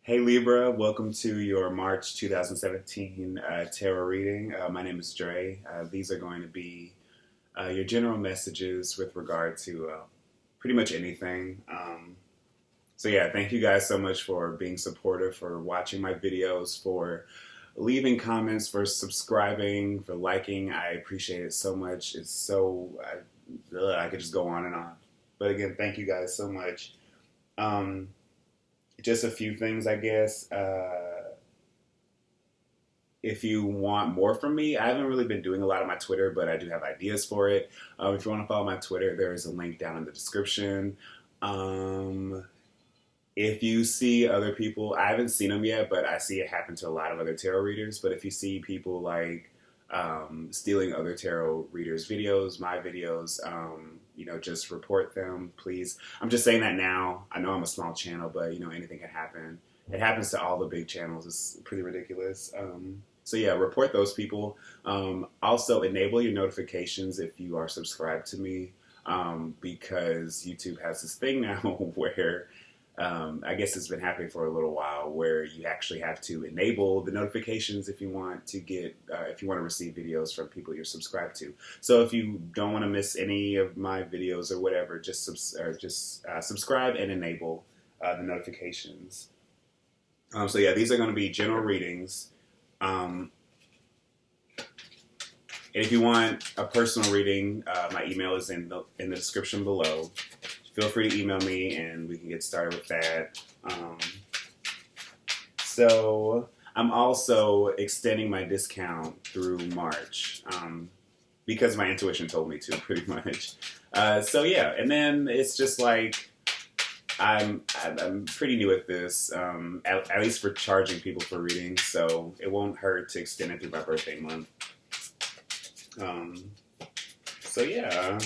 Hey Libra, welcome to your March 2017 tarot reading. My name is Dray. These are going to be your general messages with regard to pretty much anything. So yeah, thank you guys so much for being supportive, for watching my videos, for leaving comments, for subscribing, for liking. I appreciate it so much. It's so, I could just go on and on. But again, thank you guys so much. Just a few things, I guess. If you want more from me, I haven't really been doing a lot on my Twitter, but I do have ideas for it. If you want to follow my Twitter, there is a link down in the description. If you see other people, I haven't seen them yet, but I see it happen to a lot of other tarot readers. But if you see people like stealing other tarot readers' videos, my videos, just report them, please. I'm just saying that now. I know I'm a small channel, but, anything can happen. It happens to all the big channels. It's pretty ridiculous. So, yeah, report those people. Also, enable your notifications if you are subscribed to me because YouTube has this thing now where I guess it's been happening for a little while where you actually have to enable the notifications if you want to receive videos from people you're subscribed to. So if you don't want to miss any of my videos or whatever, just subscribe and enable the notifications. So yeah, these are going to be general readings. And if you want a personal reading, my email is in the description below. Feel free to email me and we can get started with that. So I'm also extending my discount through March because my intuition told me to, pretty much. So yeah, and then it's just like I'm pretty new at this, at least for charging people for readings. So it won't hurt to extend it through my birthday month. So yeah.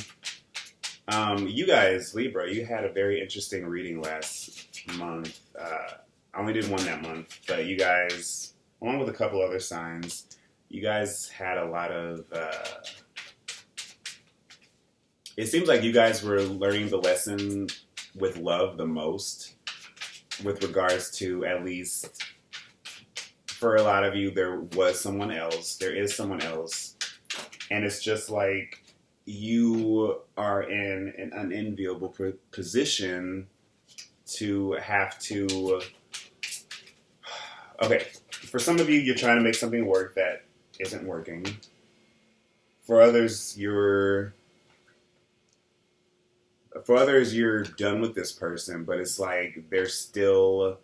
You guys, Libra, you had a very interesting reading last month. I only did one that month, but you guys, along with a couple other signs, you guys had a lot of, it seems like you guys were learning the lesson with love the most with regards to, at least for a lot of you, there is someone else, and it's just like, you are in an unenviable position to have to... Okay, for some of you, you're trying to make something work that isn't working. For others, you're done with this person, but it's like there's still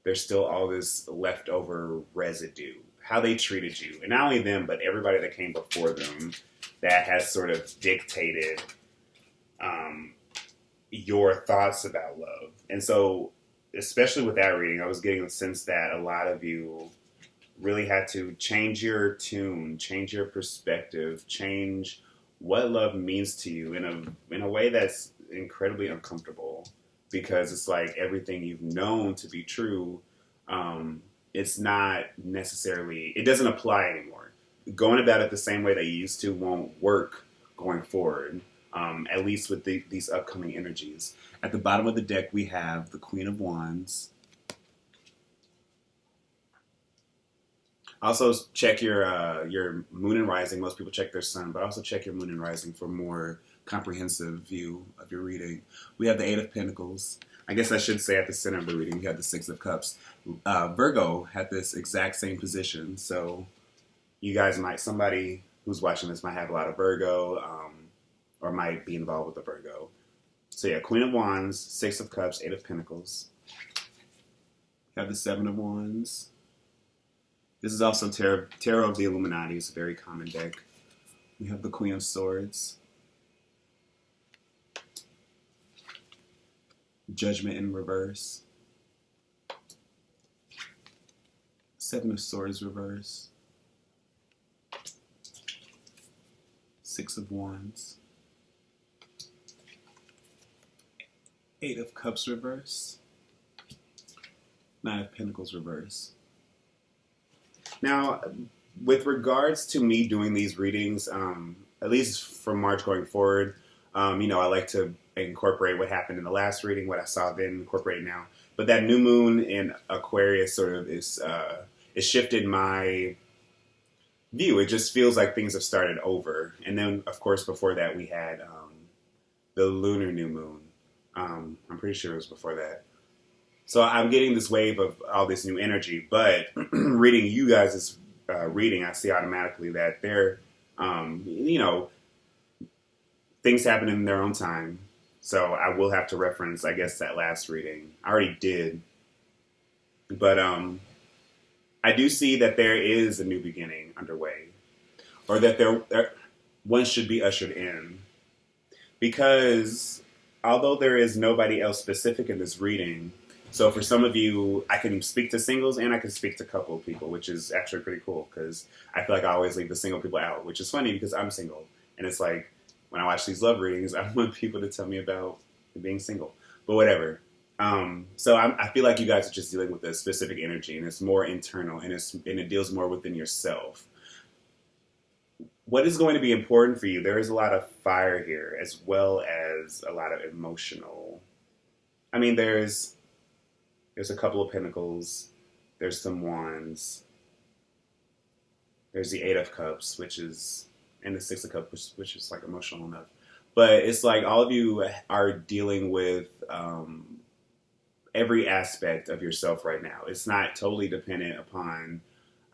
all this leftover residue. How they treated you, and not only them, but everybody that came before them, that has sort of dictated your thoughts about love. And so, especially with that reading, I was getting the sense that a lot of you really had to change your tune, change your perspective, change what love means to you in a way that's incredibly uncomfortable, because it's like everything you've known to be true, it's not necessarily, it doesn't apply anymore. Going about it the same way that you used to won't work going forward, at least with these upcoming energies. At the bottom of the deck, we have the Queen of Wands. Also, check your moon and rising. Most people check their sun, but also check your moon and rising for more comprehensive view of your reading. We have the Eight of Pentacles. I guess I should say at the center of the reading, we have the Six of Cups. Virgo had this exact same position, so you guys somebody who's watching this might have a lot of Virgo, or might be involved with the Virgo. So yeah, Queen of Wands, Six of Cups, Eight of Pentacles. We have the Seven of Wands. This is also Tarot of the Illuminati. It's a very common deck. We have the Queen of Swords. Judgment in reverse. Seven of Swords reverse. Six of Wands. Eight of Cups reverse. Nine of Pentacles reverse. Now, with regards to me doing these readings, at least from March going forward, I like to incorporate what happened in the last reading, what I saw then, incorporate it now. But that new moon in Aquarius sort of is it shifted my view. It just feels like things have started over. And then, of course, before that, we had the lunar new moon. I'm pretty sure it was before that. So I'm getting this wave of all this new energy. But reading you guys' reading, I see automatically that they're, you know, things happen in their own time. So I will have to reference, I guess, that last reading. I already did. But I do see that there is a new beginning underway, or that one should be ushered in. Because although there is nobody else specific in this reading, so for some of you, I can speak to singles and I can speak to couple people, which is actually pretty cool because I feel like I always leave the single people out, which is funny because I'm single. And it's like, when I watch these love readings, I want people to tell me about being single. But whatever. So I feel like you guys are just dealing with a specific energy, and it's more internal, and it deals more within yourself. What is going to be important for you? There is a lot of fire here, as well as a lot of emotional. I mean, there's a couple of pentacles. There's some wands. There's the Eight of Cups, which is, and the Six of Cups, which is like emotional enough. But it's like all of you are dealing with every aspect of yourself right now. It's not totally dependent upon,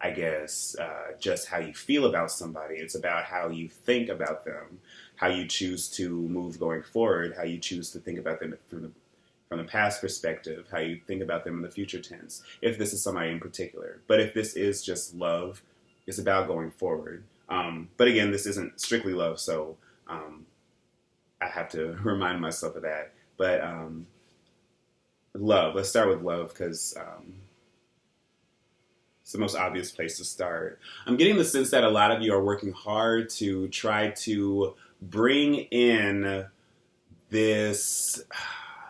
I guess, just how you feel about somebody. It's about how you think about them, how you choose to move going forward, how you choose to think about them from the past perspective, how you think about them in the future tense, if this is somebody in particular. But if this is just love, it's about going forward. But again, this isn't strictly love, so I have to remind myself of that. But love, let's start with love because it's the most obvious place to start. I'm getting the sense that a lot of you are working hard to try to bring in this.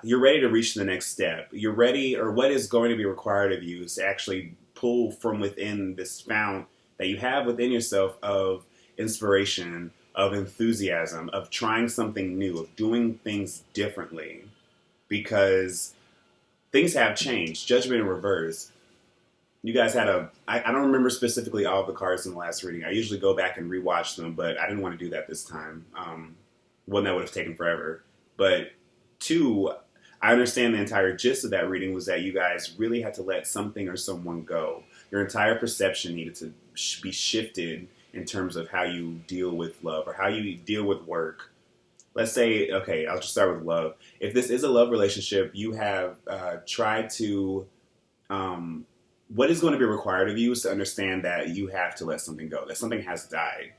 You're ready to reach the next step. You're ready, or what is going to be required of you is to actually pull from within this fount that you have within yourself of inspiration, of enthusiasm, of trying something new, of doing things differently. Because things have changed. Judgment in reverse. You guys had I don't remember specifically all of the cards in the last reading. I usually go back and rewatch them, but I didn't want to do that this time. One, that would have taken forever. But two, I understand the entire gist of that reading was that you guys really had to let something or someone go. Your entire perception needed to be shifted in terms of how you deal with love or how you deal with work. Let's say, okay, I'll just start with love. If this is a love relationship, you have tried to, what is going to be required of you is to understand that you have to let something go, that something has died,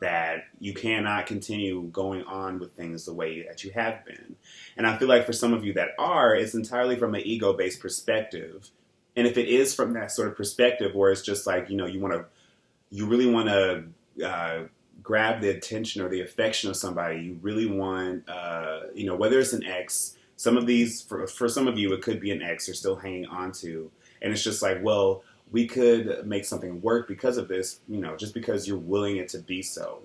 that you cannot continue going on with things the way that you have been. And I feel like for some of you that are, it's entirely from an ego-based perspective. And if it is from that sort of perspective where it's just like, you know, you really want to grab the attention or the affection of somebody, you really want, you know, whether it's an ex, some of these, for some of you, it could be an ex you're still hanging on to. And it's just like, well, we could make something work because of this, you know, just because you're willing it to be so.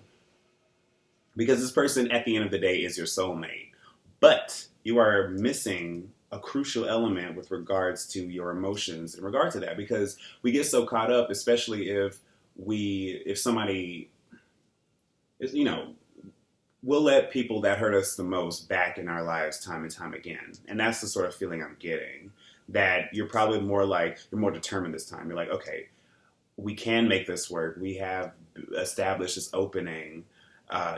Because this person, at the end of the day, is your soulmate. But you are missing a crucial element with regards to your emotions in regard to that. Because we get so caught up, especially if somebody is, you know, we'll let people that hurt us the most back in our lives time and time again. And that's the sort of feeling I'm getting. That you're probably more like, you're more determined this time. You're like, okay, we can make this work. We have established this opening.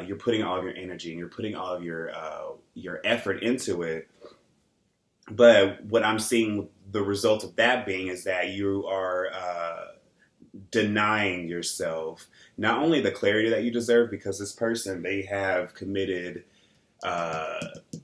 You're putting all of your energy and you're putting all of your effort into it. But what I'm seeing the result of that being is that you are denying yourself not only the clarity that you deserve, because this person, they have committed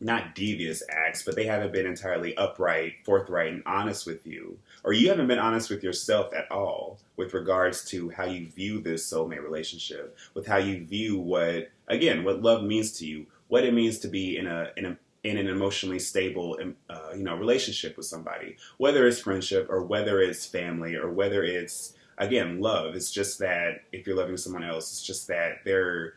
not devious acts, but they haven't been entirely upright, forthright, and honest with you. Or you haven't been honest with yourself at all with regards to how you view this soulmate relationship, with how you view what love means to you, what it means to be in an emotionally stable, relationship with somebody, whether it's friendship or whether it's family or whether it's, again, love. It's just that if you're loving someone else, it's just that they're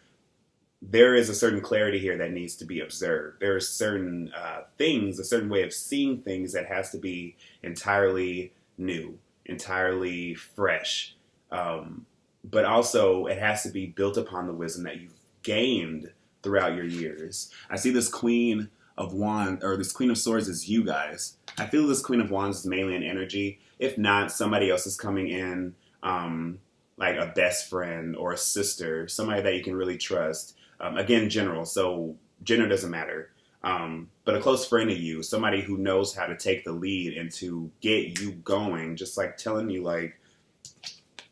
there is a certain clarity here that needs to be observed. There are certain things, a certain way of seeing things that has to be entirely new, entirely fresh. But also, it has to be built upon the wisdom that you've gained throughout your years. I see this Queen of Wands, or this Queen of Swords is you guys. I feel this Queen of Wands is mainly an energy. If not, somebody else is coming in, like a best friend or a sister, somebody that you can really trust. Again, general, so gender doesn't matter. But a close friend of you, somebody who knows how to take the lead and to get you going, just like telling you, like,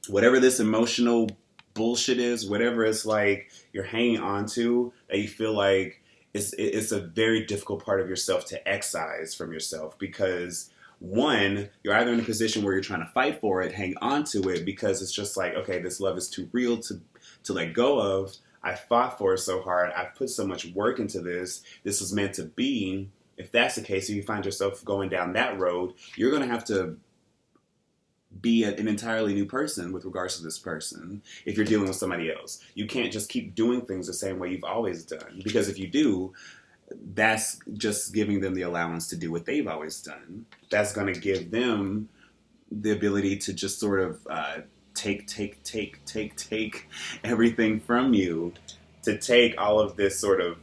whatever this emotional bullshit is, whatever it's like you're hanging on to, that you feel like it's a very difficult part of yourself to excise from yourself, because one, you're either in a position where you're trying to fight for it, hang on to it, because it's just like, okay, this love is too real to let go of. I fought for it so hard. I've put so much work into this. This was meant to be. If that's the case, if you find yourself going down that road, you're going to have to be an entirely new person with regards to this person if you're dealing with somebody else. You can't just keep doing things the same way you've always done, because if you do, that's just giving them the allowance to do what they've always done. That's going to give them the ability to just sort of take everything from you, to take all of this sort of,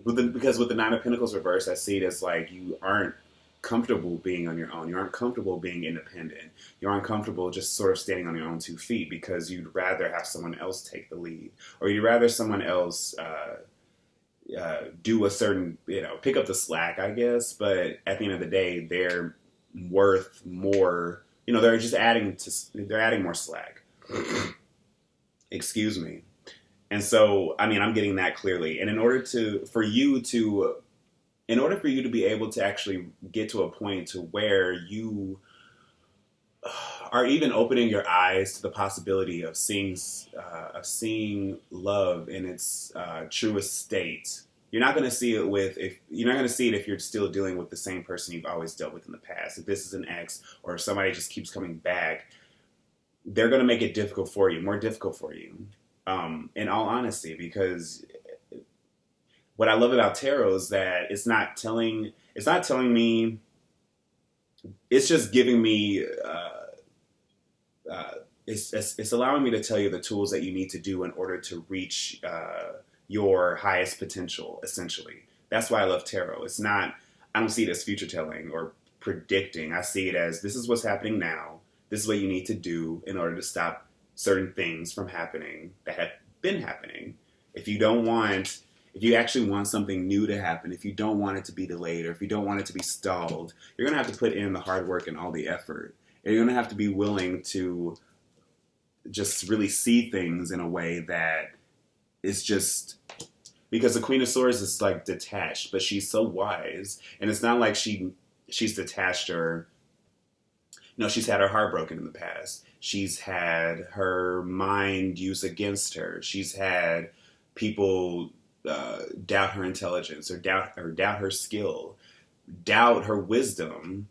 because with the Nine of Pentacles reversed, I see it as like you aren't comfortable being on your own. You aren't comfortable being independent. You aren't comfortable just sort of standing on your own 2 feet, because you'd rather have someone else take the lead, or you'd rather someone else do a certain, pick up the slack, I guess. But at the end of the day, they're worth more. They're just they're adding more slack. Excuse me. And so, I'm getting that clearly. And in order for you to be able to actually get to a point to where you are even opening your eyes to the possibility of seeing love in its truest state, you're not going to see it if you're still dealing with the same person you've always dealt with in the past. If this is an ex, or if somebody just keeps coming back, they're going to make it more difficult for you. In all honesty, because what I love about tarot is that it's not telling me, it's just giving me, it's allowing me to tell you the tools that you need to do in order to reach your highest potential, essentially. That's why I love tarot. I don't see it as future telling or predicting. I see it as, this is what's happening now. This is what you need to do in order to stop certain things from happening that have been happening. If you actually want something new to happen, if you don't want it to be delayed, or if you don't want it to be stalled, you're going to have to put in the hard work and all the effort. And you're going to have to be willing to just really see things in a way that is just, because the Queen of Swords is like detached, but she's so wise. And it's not like she's detached, or, she's had her heart broken in the past. She's had her mind used against her. She's had people doubt her intelligence, or doubt her skill, doubt her wisdom.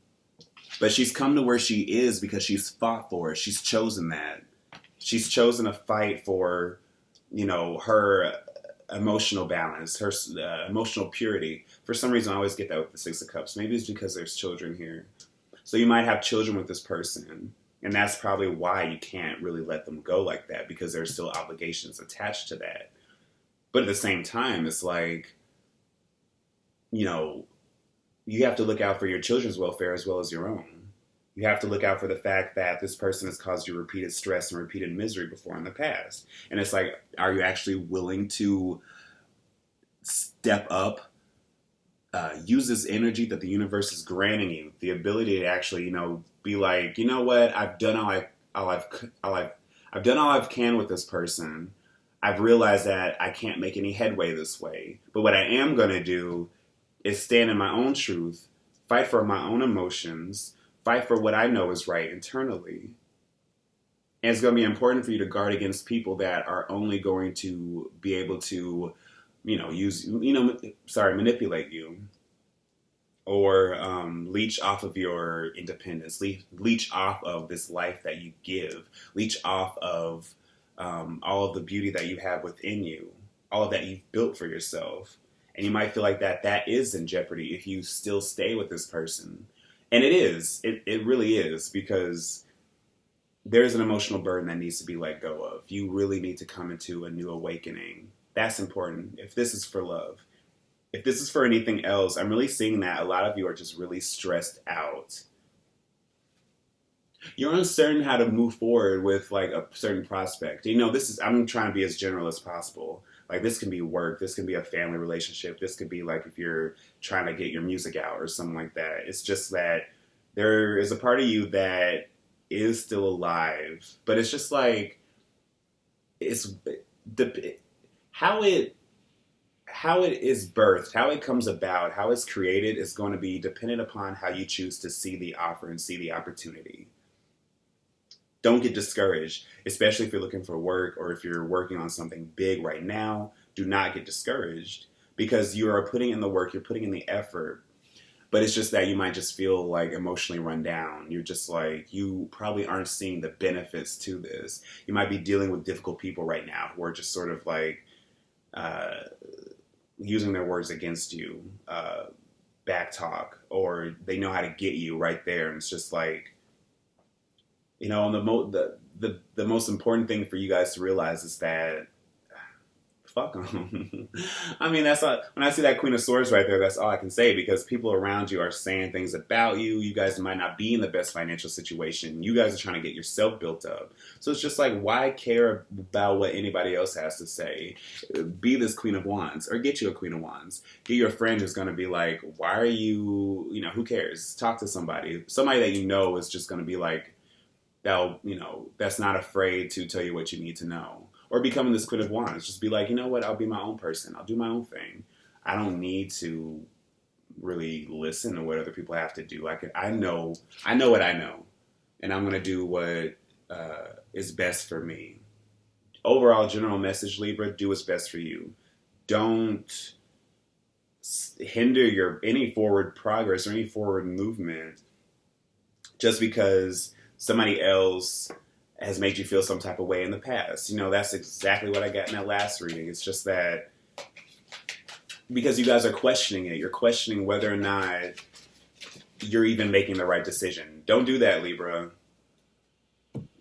But she's come to where she is because she's fought for it. She's chosen that. She's chosen to fight for, her emotional balance, her emotional purity. For some reason, I always get that with the Six of Cups. Maybe it's because there's children here. So you might have children with this person, and that's probably why you can't really let them go like that, because there's still obligations attached to that. But at the same time, it's like, you have to look out for your children's welfare as well as your own. You have to look out for the fact that this person has caused you repeated stress and repeated misery before in the past. And it's like, are you actually willing to step up, use this energy that the universe is granting you, the ability to actually, be like, you know what, I've done I've done all I can with this person. I've realized that I can't make any headway this way. But what I am going to do is stand in my own truth, fight for my own emotions, fight for what I know is right internally. And it's going to be important for you to guard against people that are only going to be able to, manipulate you, or leech off of your independence, leech off of this life that you give, leech off of all of the beauty that you have within you, all of that you've built for yourself. And you might feel like that is in jeopardy if you still stay with this person. And it is. It really is, because there's an emotional burden that needs to be let go of. You really need to come into a new awakening. That's important. If this is for love. If this is for anything else, I'm really seeing that a lot of you are just really stressed out. You're uncertain how to move forward with like a certain prospect. I'm trying to be as general as possible. Like, this can be work, this can be a family relationship, this could be like if you're trying to get your music out or something like that. It's just that there is a part of you that is still alive, but it's just like, how it is birthed, how it comes about, how it's created is going to be dependent upon how you choose to see the offer and see the opportunity. Don't get discouraged, especially if you're looking for work or if you're working on something big right now. Do not get discouraged, because you are putting in the work, you're putting in the effort. But it's just that you might just feel like emotionally run down. You're just like, you probably aren't seeing the benefits to this. You might be dealing with difficult people right now who are just sort of like using their words against you, back talk, or they know how to get you right there. And it's just like, and the most important thing for you guys to realize is that, fuck them. I mean, that's all, when I see that Queen of Swords right there, that's all I can say, because people around you are saying things about you. You guys might not be in the best financial situation. You guys are trying to get yourself built up. So it's just like, why care about what anybody else has to say? Be this Queen of Wands, or get you a Queen of Wands. Get your friend who's going to be like, why are you, who cares? Talk to somebody. Somebody that you know is just going to be like, that's not afraid to tell you what you need to know. Or becoming this Queen of Wands. Just be like, you know what? I'll be my own person. I'll do my own thing. I don't need to really listen to what other people have to do. I know what I know. And I'm going to do what is best for me. Overall, general message, Libra, do what's best for you. Don't hinder any forward progress or any forward movement just because somebody else has made you feel some type of way in the past. That's exactly what I got in that last reading. It's just that because you guys are questioning it, you're questioning whether or not you're even making the right decision. Don't do that, Libra.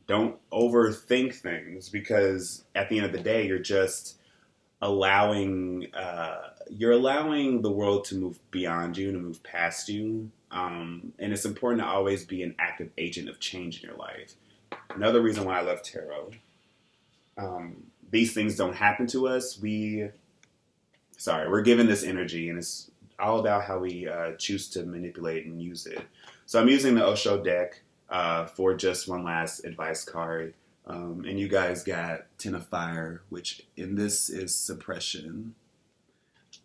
Don't overthink things, because at the end of the day, you're just allowing the world to move beyond you, to move past you. And it's important to always be an active agent of change in your life. Another reason why I love tarot. These things don't happen to us. We're given this energy, and it's all about how we choose to manipulate and use it. So I'm using the Osho deck for just one last advice card. And you guys got Ten of Fire, which in this is suppression.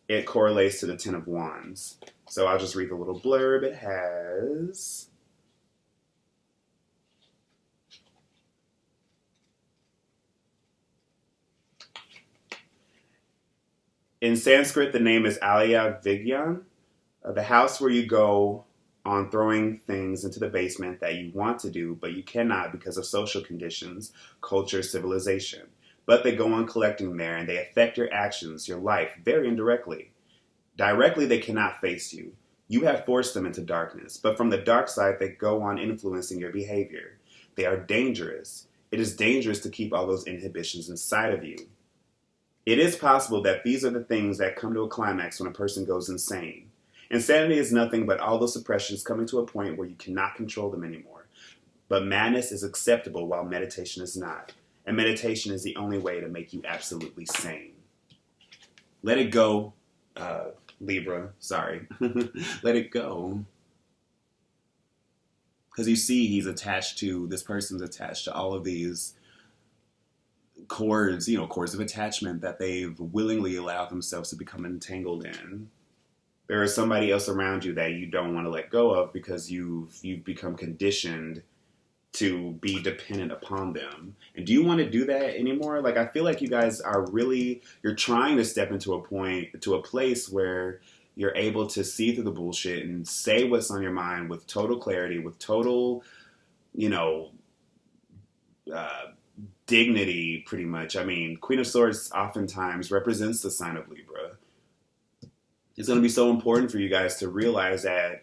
It correlates to the Ten of Wands. So I'll just read the little blurb it has. In Sanskrit, the name is Alaya Vigyan, the house where you go on throwing things into the basement that you want to do, but you cannot because of social conditions, culture, civilization. But they go on collecting there, and they affect your actions, your life, very indirectly. Directly, they cannot face you. You have forced them into darkness, but from the dark side, they go on influencing your behavior. They are dangerous. It is dangerous to keep all those inhibitions inside of you. It is possible that these are the things that come to a climax when a person goes insane. Insanity is nothing but all those suppressions coming to a point where you cannot control them anymore. But madness is acceptable while meditation is not. And meditation is the only way to make you absolutely sane. Let it go, Libra. Sorry. Let it go. Because you see, this person's attached to all of these cords of attachment that they've willingly allowed themselves to become entangled in. There is somebody else around you that you don't want to let go of because you've become conditioned to be dependent upon them. And do you want to do that anymore? Like, I feel like you guys you're trying to step into a place where you're able to see through the bullshit and say what's on your mind with total clarity, with total, dignity, pretty much. I mean, Queen of Swords oftentimes represents the sign of Libra. It's going to be so important for you guys to realize that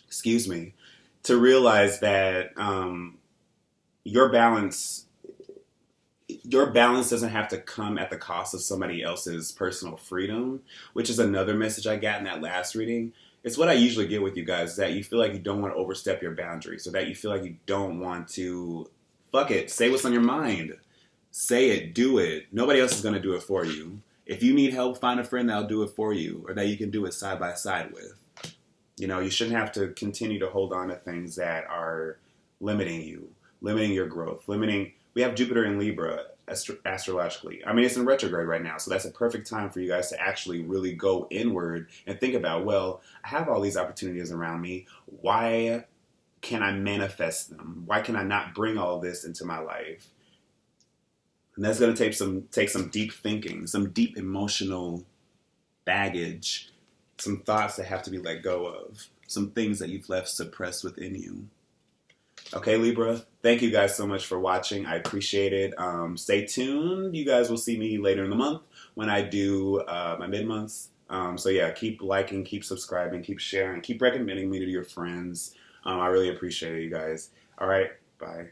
excuse me, to realize that your balance doesn't have to come at the cost of somebody else's personal freedom, which is another message I got in that last reading. It's what I usually get with you guys, that you feel like you don't want to overstep your boundaries, or that you feel like you don't want to, fuck it, say what's on your mind. Say it, do it. Nobody else is going to do it for you. If you need help, find a friend that'll do it for you, or that you can do it side by side with. You know, you shouldn't have to continue to hold on to things that are limiting you, limiting your growth, we have Jupiter in Libra astrologically. I mean, it's in retrograde right now, so that's a perfect time for you guys to actually really go inward and think about, well, I have all these opportunities around me. Why can I manifest them? Why can I not bring all this into my life? And that's going to take some deep thinking, some deep emotional baggage, some thoughts that have to be let go of, some things that you've left suppressed within you. Okay, Libra, thank you guys so much for watching. I appreciate it. Stay tuned. You guys will see me later in the month when I do my mid-months. So yeah, keep liking, keep subscribing, keep sharing, keep recommending me to your friends. I really appreciate it, you guys. All right, bye.